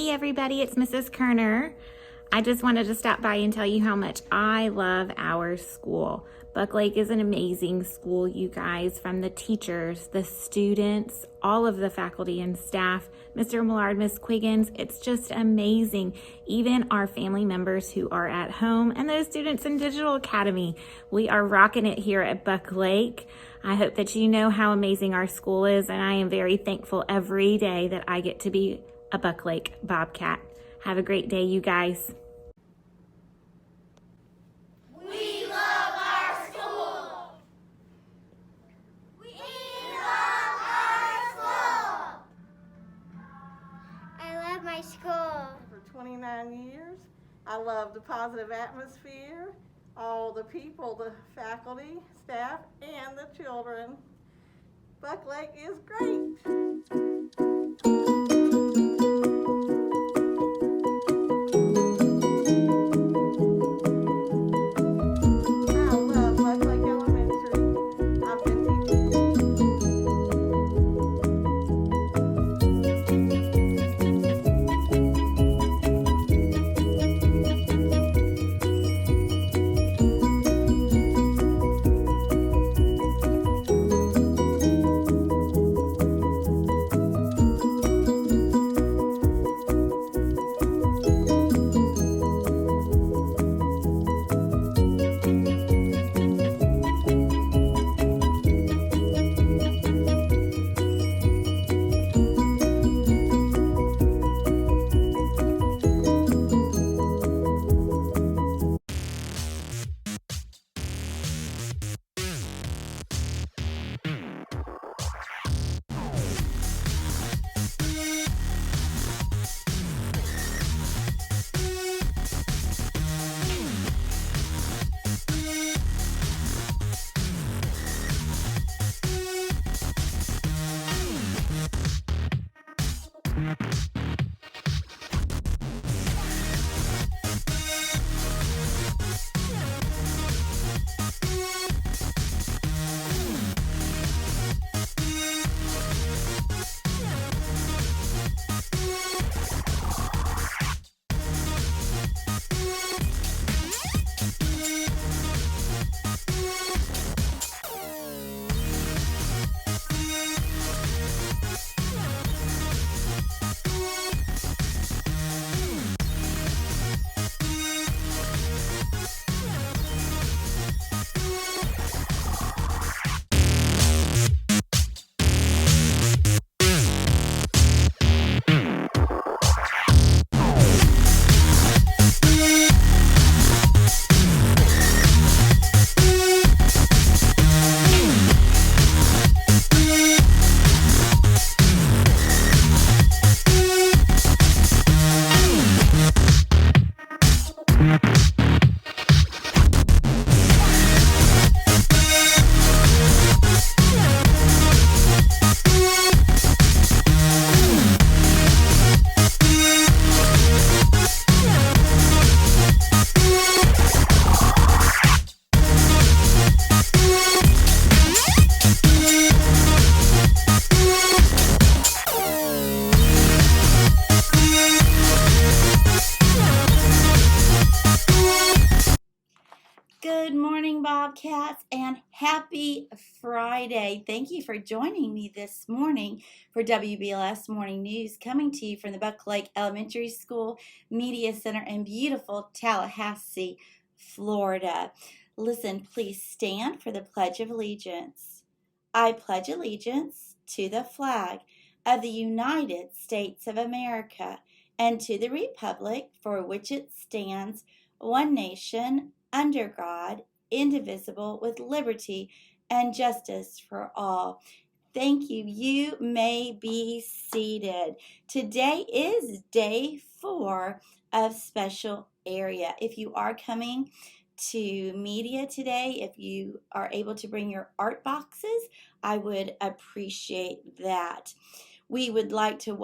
Hey everybody, it's Mrs. Kerner. I just wanted to stop by and tell you how much I love our school. Buck Lake is an amazing school, you guys, from the teachers, the students, all of the faculty and staff, Mr. Millard, Miss Quiggins. It's just amazing. Even our family members who are at home and those students in Digital Academy. We are rocking it here at Buck Lake. I hope that you know how amazing our school is, and I am very thankful every day that I get to be a Buck Lake Bobcat. Have a great day, you guys. We love our school. We love our school. I love my school. For 29 years, I love the positive atmosphere, all the people, the faculty, staff, and the children. Buck Lake is great. Good morning, Bobcats, and happy Friday. Thank you for joining me this morning for WBLS Morning News, coming to you from the Buck Lake Elementary School Media Center in beautiful Tallahassee, Florida. Listen, please stand for the Pledge of Allegiance. I pledge allegiance to the flag of the United States of America and to the republic for which it stands, one nation, under God, indivisible, with liberty and justice for all. Thank you. You may be seated. Today is day 4 of Special Area. If you are coming to media today, if you are able to bring your art boxes, I would appreciate that. We would like to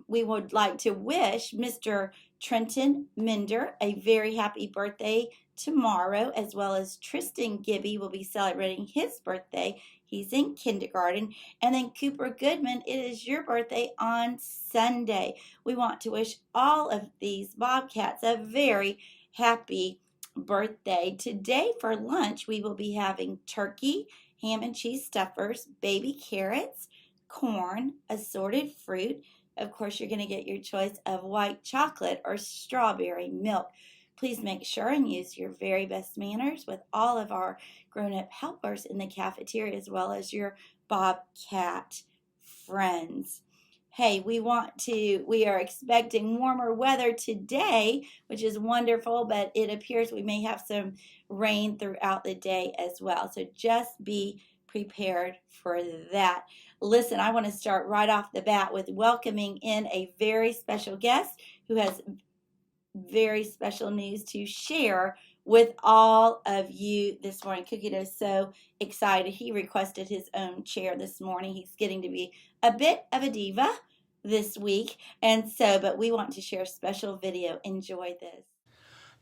we would like to wish Mr. Trenton Minder a very happy birthday tomorrow, as well as Tristan Gibby will be celebrating his birthday. He's in kindergarten. And then Cooper Goodman, it is your birthday on Sunday. We want to wish all of these Bobcats a very happy birthday. Today for lunch, we will be having turkey, ham and cheese stuffers, baby carrots, corn, assorted fruit. Of course, you're going to get your choice of white chocolate or strawberry milk. Please make sure and use your very best manners with all of our grown-up helpers in the cafeteria as well as your Bobcat friends. Hey, we are expecting warmer weather today, which is wonderful, but it appears we may have some rain throughout the day as well. So just be prepared for that. Listen, I want to start right off the bat with welcoming in a very special guest who has very special news to share with all of you this morning. Cookie Dough is so excited. He requested his own chair this morning. He's getting to be a bit of a diva this week, but we want to share a special video. Enjoy this.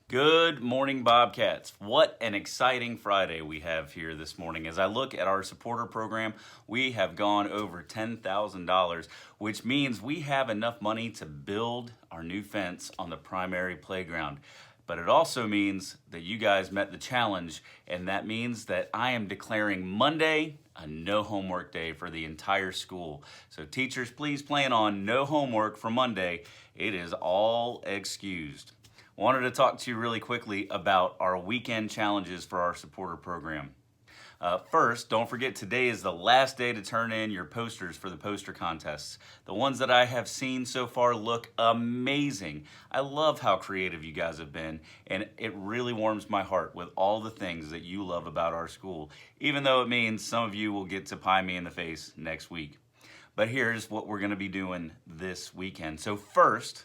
Good morning, Bobcats. What an exciting Friday we have here this morning. As I look at our supporter program, we have gone over $10,000, which means we have enough money to build our new fence on the primary playground. But it also means that you guys met the challenge, and that means that I am declaring Monday a no homework day for the entire school. So teachers, please plan on no homework for Monday. It is all excused. Wanted to talk to you really quickly about our weekend challenges for our supporter program. First, don't forget today is the last day to turn in your posters for the poster contests. The ones that I have seen so far look amazing. I love how creative you guys have been, and it really warms my heart with all the things that you love about our school, even though it means some of you will get to pie me in the face next week. But here's what we're going to be doing this weekend. So first,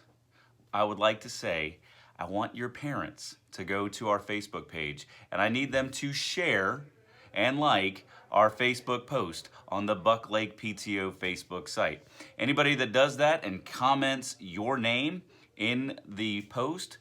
I would like to say, I want your parents to go to our Facebook page, and I need them to share and like our Facebook post on the Buck Lake PTO Facebook site. Anybody that does that and comments your name in the post,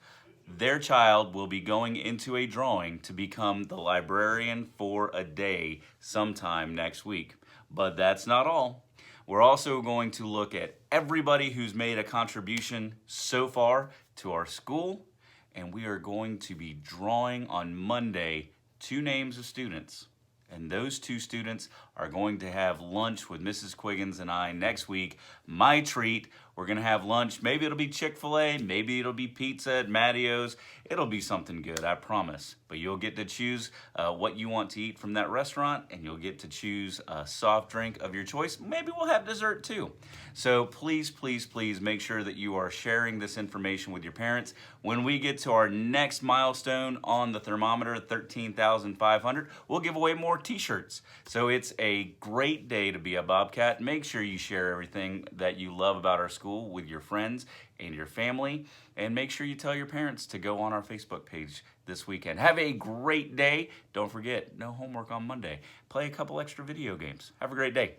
their child will be going into a drawing to become the librarian for a day sometime next week. But that's not all. We're also going to look at everybody who's made a contribution so far to our school, and we are going to be drawing on Monday 2 names of students. And those 2 students are going to have lunch with Mrs. Quiggins and I next week. My treat, we're going to have lunch. Maybe it'll be Chick-fil-A, maybe it'll be pizza at Mattio's. It'll be something good, I promise. But you'll get to choose what you want to eat from that restaurant, and you'll get to choose a soft drink of your choice. Maybe we'll have dessert too. So please, please, please make sure that you are sharing this information with your parents. When we get to our next milestone on the thermometer, 13,500, we'll give away more t-shirts. So it's a great day to be a Bobcat. Make sure you share everything that you love about our school with your friends and your family, and make sure you tell your parents to go on our Facebook page this weekend. Have a great day. Don't forget, no homework on Monday. Play a couple extra video games. Have a great day.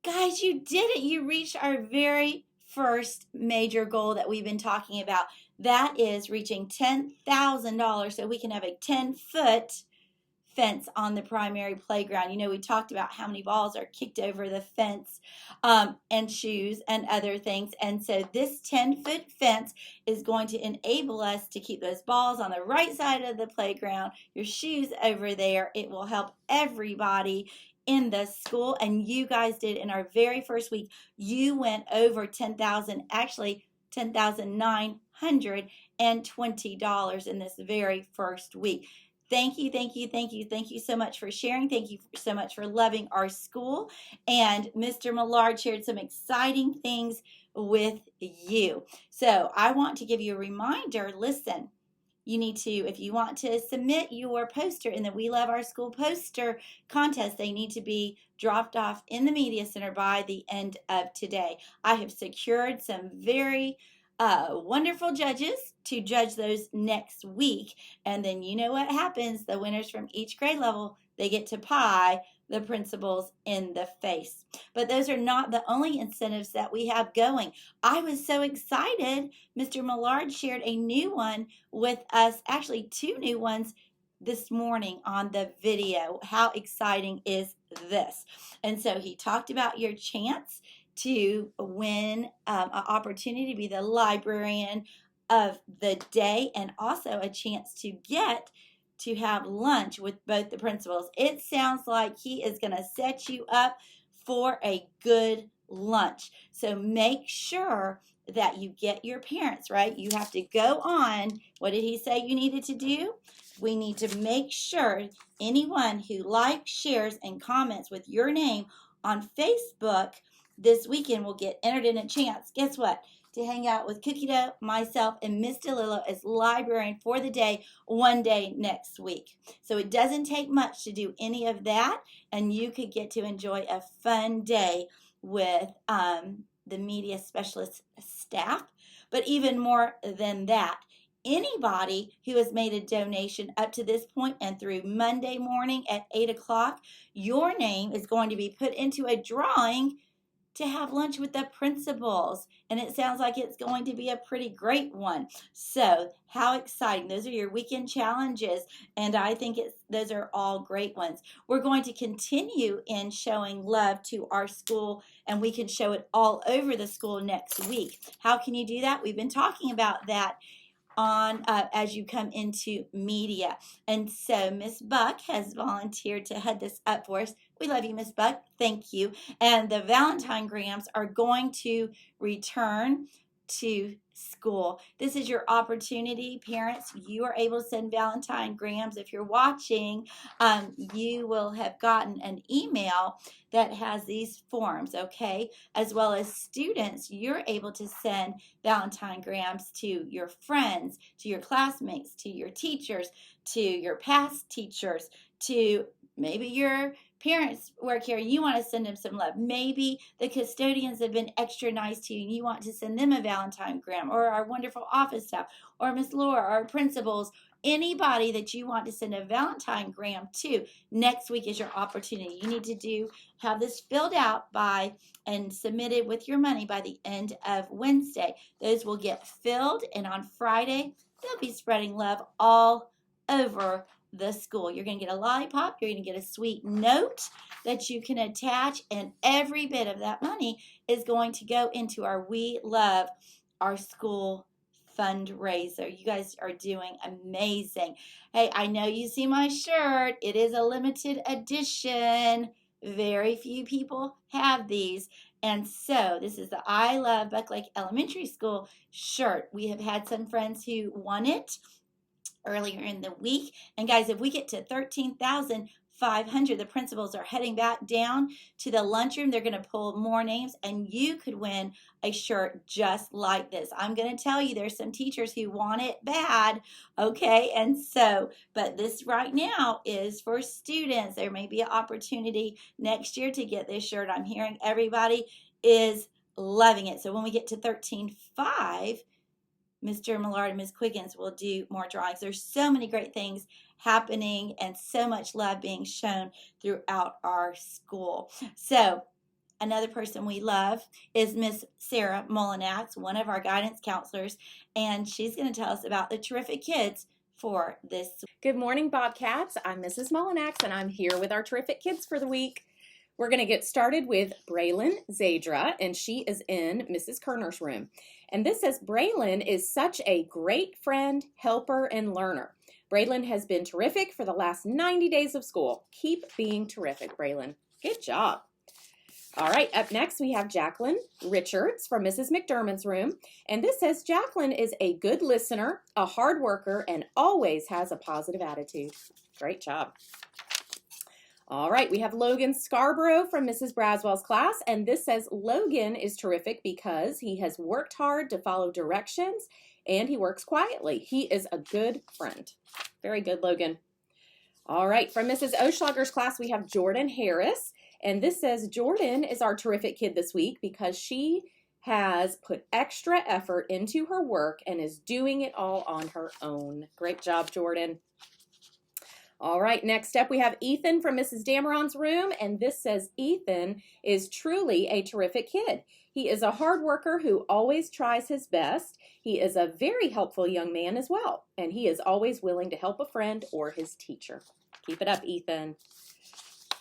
Guys, you did it. You reached our very first major goal that we've been talking about. That is reaching $10,000 so we can have a 10-foot fence on the primary playground. You know, we talked about how many balls are kicked over the fence and shoes and other things. And so this 10-foot fence is going to enable us to keep those balls on the right side of the playground, your shoes over there. It will help everybody in the school. And you guys did in our very first week. You went over 10,000, actually $10,920 in this very first week. Thank you, thank you, thank you, thank you so much for sharing. Thank you so much for loving our school. And Mr. Millard shared some exciting things with you. So I want to give you a reminder. Listen, you need to, if you want to submit your poster in the We Love Our School poster contest, they need to be dropped off in the Media Center by the end of today. I have secured some very wonderful judges to judge those next week. And then you know what happens. The winners from each grade level, they get to pie the principals in the face. But those are not the only incentives that we have going. I was so excited. Mr. Millard shared a new one with us, actually 2 new ones this morning on the video. How exciting is this? And so he talked about your chance to win an opportunity to be the librarian of the day, and also a chance to get to have lunch with both the principals. It sounds like he is going to set you up for a good lunch. So make sure that you get your parents, right? You have to go on. What did he say you needed to do? We need to make sure anyone who likes, shares, and comments with your name on Facebook this weekend will get entered in a chance. Guess what? To hang out with Cookie Dough, myself, and Miss DeLillo as librarian for the day one day next week. So it doesn't take much to do any of that, and you could get to enjoy a fun day with the media specialist staff. But even more than that, anybody who has made a donation up to this point and through Monday morning at 8 o'clock, your name is going to be put into a drawing to have lunch with the principals. And it sounds like it's going to be a pretty great one. So how exciting. Those are your weekend challenges. And I think those are all great ones. We're going to continue in showing love to our school, and we can show it all over the school next week. How can you do that? We've been talking about that on as you come into media. And so Miss Buck has volunteered to head this up for us. We love you, Miss Buck. Thank you. And the Valentine Grams are going to return to school. This is your opportunity, parents. You are able to send Valentine Grams. If you're watching, you will have gotten an email that has these forms, okay? As well as students, you're able to send Valentine Grams to your friends, to your classmates, to your teachers, to your past teachers, to maybe your parents work here and you want to send them some love. Maybe the custodians have been extra nice to you and you want to send them a Valentine Gram, or our wonderful office staff, or Miss Laura, our principals, anybody that you want to send a Valentine Gram to. Next week is your opportunity. You need to have this filled out by and submitted with your money by the end of Wednesday. Those will get filled, and on Friday they'll be spreading love all over the school. You're going to get a lollipop, you're going to get a sweet note that you can attach, and every bit of that money is going to go into our We Love Our School fundraiser. You guys are doing amazing. Hey, I know you see my shirt. It is a limited edition. Very few people have these. And so this is the I Love Buck Lake Elementary School shirt. We have had some friends who won it earlier in the week. And guys, if we get to 13,500, the principals are heading back down to the lunchroom. They're going to pull more names, and you could win a shirt just like this. I'm going to tell you, there's some teachers who want it bad, okay? And so, but this right now is for students. There may be an opportunity next year to get this shirt. I'm hearing everybody is loving it. So when we get to 13,500, Mr. Millard and Ms. Quiggins will do more drawings. There's so many great things happening and so much love being shown throughout our school. So another person we love is Miss Sarah Molinax, one of our guidance counselors, and she's going to tell us about the terrific kids for this. Good morning, Bobcats. I'm Mrs. Molinax, and I'm here with our terrific kids for the week. We're going to get started with Braylon Zadra, and she is in Mrs. Kerner's room. And this says, Braylon is such a great friend, helper, and learner. Braylon has been terrific for the last 90 days of school. Keep being terrific, Braylon. Good job. All right, up next we have Jacqueline Richards from Mrs. McDermott's room. And this says, Jacqueline is a good listener, a hard worker, and always has a positive attitude. Great job. All right, we have Logan Scarborough from Mrs. Braswell's class, and this says Logan is terrific because he has worked hard to follow directions and he works quietly. He is a good friend. Very good, Logan. All right, from Mrs. Oschlager's class, we have Jordan Harris, and this says Jordan is our terrific kid this week because she has put extra effort into her work and is doing it all on her own. Great job, Jordan. All right, next up we have Ethan from Mrs. Dameron's room, and this says Ethan is truly a terrific kid. He is a hard worker who always tries his best. He is a very helpful young man as well, and he is always willing to help a friend or his teacher. Keep it up, Ethan.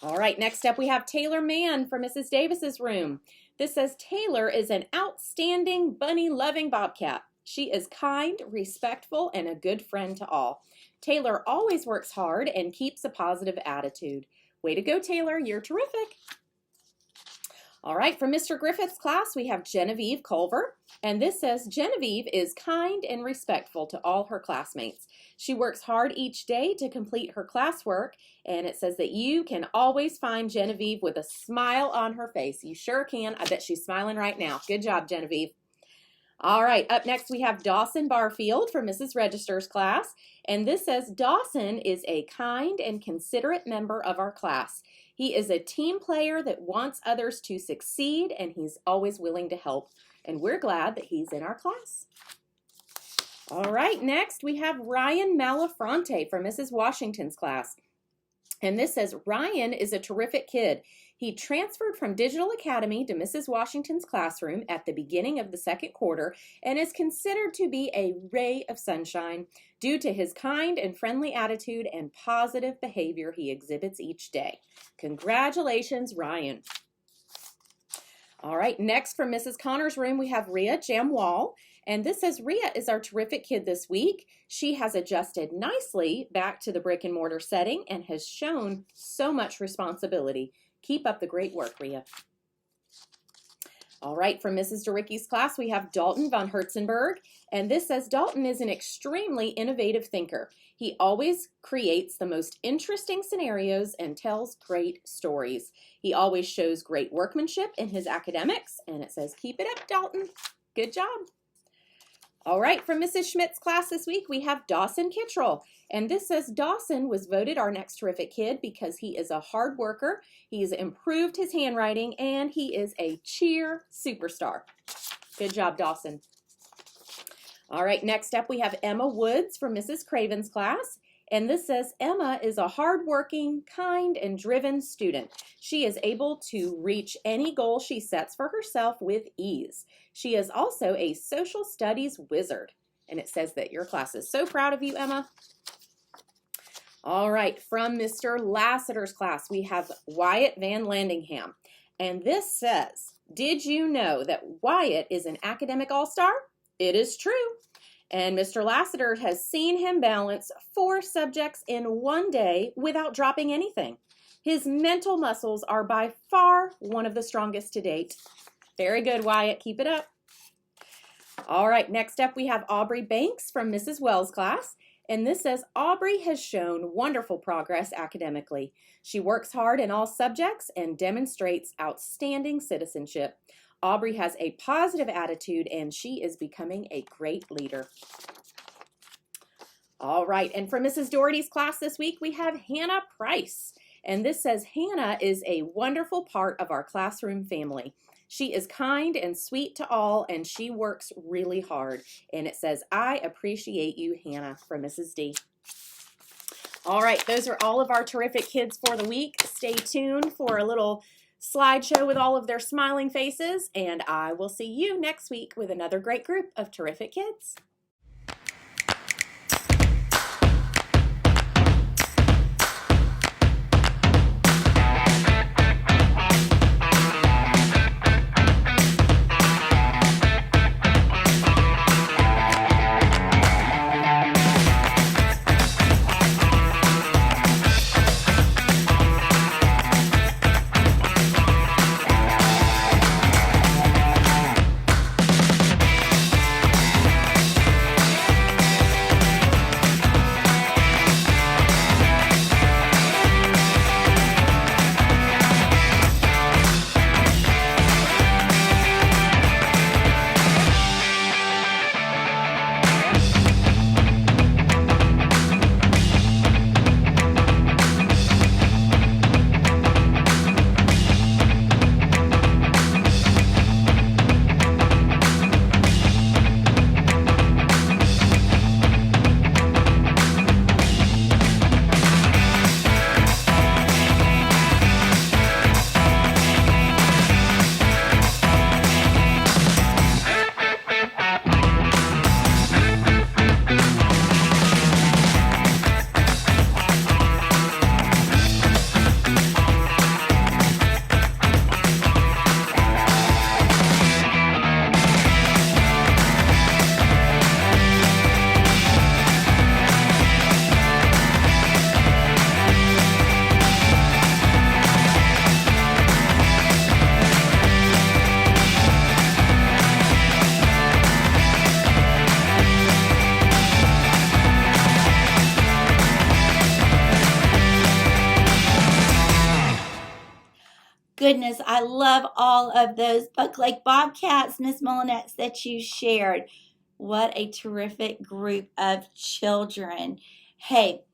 All right, next up we have Taylor Mann from Mrs. Davis's room. This says Taylor is an outstanding bunny-loving bobcat. She is kind, respectful, and a good friend to all. Taylor always works hard and keeps a positive attitude. Way to go, Taylor. You're terrific. All right, from Mr. Griffith's class, we have Genevieve Culver. And this says Genevieve is kind and respectful to all her classmates. She works hard each day to complete her classwork. And it says that you can always find Genevieve with a smile on her face. You sure can. I bet she's smiling right now. Good job, Genevieve. All right, up next we have Dawson Barfield from Mrs. Register's class. And this says Dawson is a kind and considerate member of our class. He is a team player that wants others to succeed, and he's always willing to help. And we're glad that he's in our class. All right, next we have Ryan Malafronte from Mrs. Washington's class. And this says Ryan is a terrific kid. He transferred from Digital Academy to Mrs. Washington's classroom at the beginning of the second quarter and is considered to be a ray of sunshine due to his kind and friendly attitude and positive behavior he exhibits each day. Congratulations, Ryan. All right, next from Mrs. Connor's room, we have Rhea Jamwal. And this says Rhea is our terrific kid this week. She has adjusted nicely back to the brick and mortar setting and has shown so much responsibility. Keep up the great work, Rhea. All right, from Mrs. DeRicky's class, we have Dalton von Herzenberg. And this says Dalton is an extremely innovative thinker. He always creates the most interesting scenarios and tells great stories. He always shows great workmanship in his academics. And it says, keep it up, Dalton. Good job. All right, from Mrs. Schmidt's class this week, we have Dawson Kittrell. And this says Dawson was voted our next terrific kid because he is a hard worker, he's improved his handwriting, and he is a cheer superstar. Good job, Dawson. All right, next up we have Emma Woods from Mrs. Craven's class. And this says Emma is a hardworking, kind, and driven student. She is able to reach any goal she sets for herself with ease. She is also a social studies wizard. And it says that your class is so proud of you, Emma. All right, from Mr. Lassiter's class, we have Wyatt Van Landingham. And this says, did you know that Wyatt is an academic all-star? It is true. And Mr. Lassiter has seen him balance 4 subjects in one day without dropping anything. His mental muscles are by far one of the strongest to date. Very good, Wyatt. Keep it up. All right, next up we have Aubrey Banks from Mrs. Wells' class. And this says Aubrey has shown wonderful progress academically. She works hard in all subjects and demonstrates outstanding citizenship. Aubrey has a positive attitude and she is becoming a great leader. All right, and for Mrs. Doherty's class this week, we have Hannah Price. And this says Hannah is a wonderful part of our classroom family. She is kind and sweet to all, and she works really hard. And it says, I appreciate you, Hannah, from Mrs. D. All right, those are all of our terrific kids for the week. Stay tuned for a little slideshow with all of their smiling faces, and I will see you next week with another great group of terrific kids. goodness, I love all of those Buck Lake Bobcats, Miss Mullinex, that you shared. What a terrific group of children. Hey,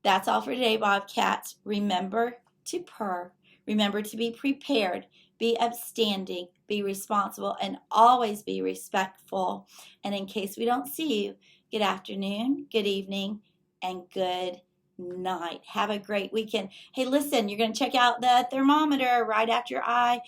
that's all for today, Bobcats. Remember to purr. Remember to be prepared. Be upstanding. Be responsible. And always be respectful. And in case we don't see you, good afternoon, good evening, and good night. Have a great weekend. Hey, listen, you're going to check out the thermometer right after I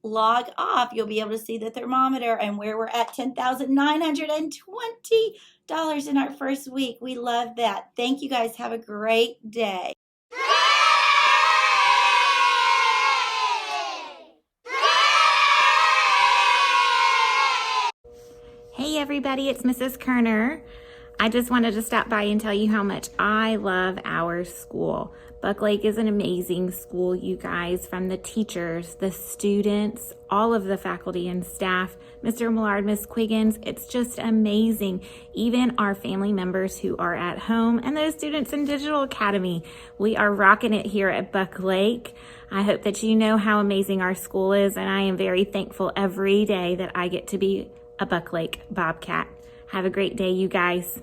log off. You'll be able to see the thermometer and where we're at $10,920 in our first week. We love that. Thank you guys. Have a great day. Hey everybody, it's Mrs. Kerner. I just wanted to stop by and tell you how much I love our school. Buck Lake is an amazing school, you guys, from the teachers, the students, all of the faculty and staff, Mr. Millard, Miss Quiggins. It's just amazing. Even our family members who are at home and those students in Digital Academy. We are rocking it here at Buck Lake. I hope that you know how amazing our school is, and I am very thankful every day that I get to be a Buck Lake Bobcat. Have a great day, you guys.